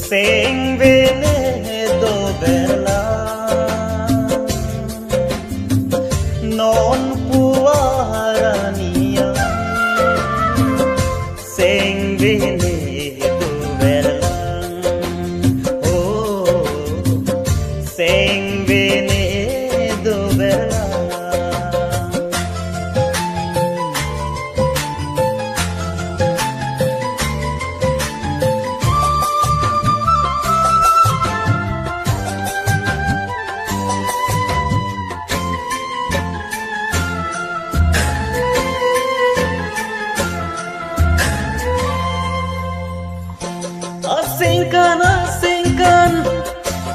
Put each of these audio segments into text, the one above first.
Sing venedo bella non puarania. Sing venedo bella, oh, sing venedo bella. Asingkan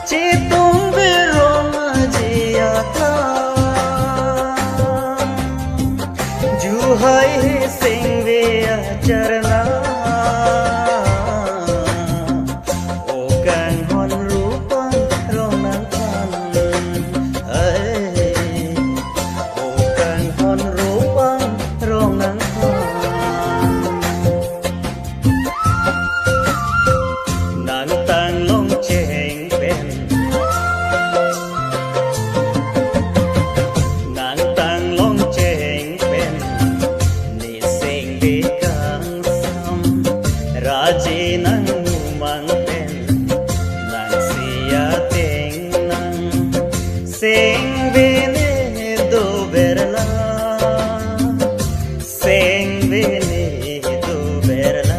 citung berong jiata juhai sing vea charna okan hon rupa ronang kan okan hon rupa ronang tang long cheng pen nang tang long cheng pen ni sing be kang sam raji nang mang pen nang sia teng nang sing be ne do berla sing be ne do berla.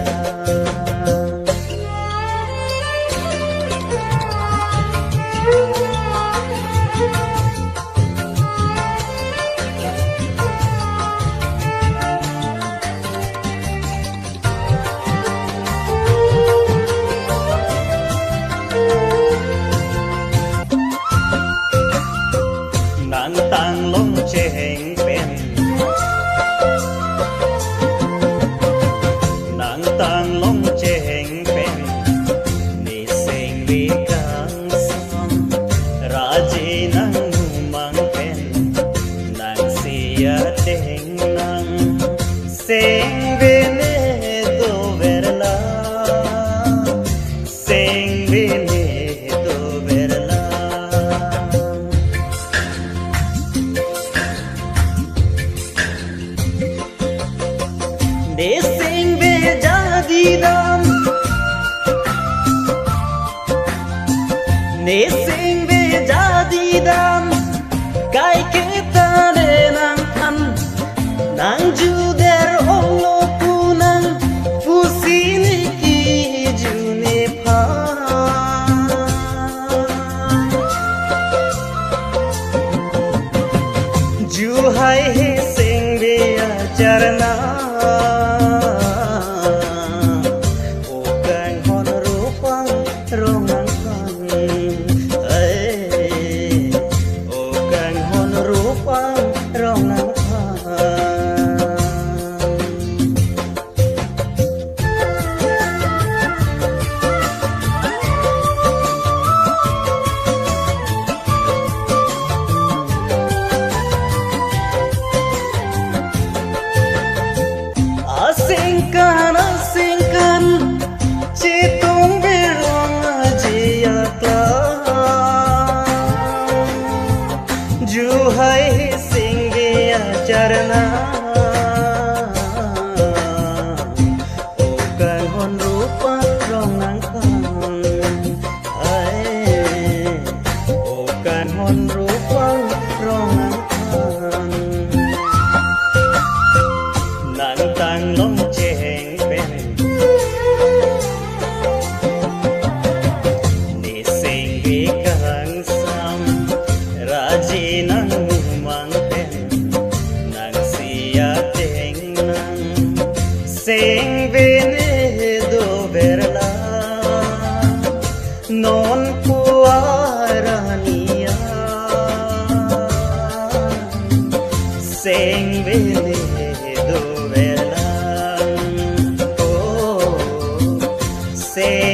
Nang tang long cheng pen nang tang long cheng pen ni sing vi kang sam raji nang mang pen nang sia teng nang sing vi ne do verla sing vi ne do verla. Ne sing be jadi dam, ne sing be jadi dam, kai kita ne nang kan, nang juder olo punang, fusini ki june pa. Juhai sing be charna. Asingkan citung berong jiata juhai sing vea charna okan hon rupa ronang kan okan hon rupa ronang kan nang tang long cheng pen ni sing vi kang sam raji nang mang pen nang sia teng nang sing vi ne do berla non puarania sing vi ne do berla, oh, sing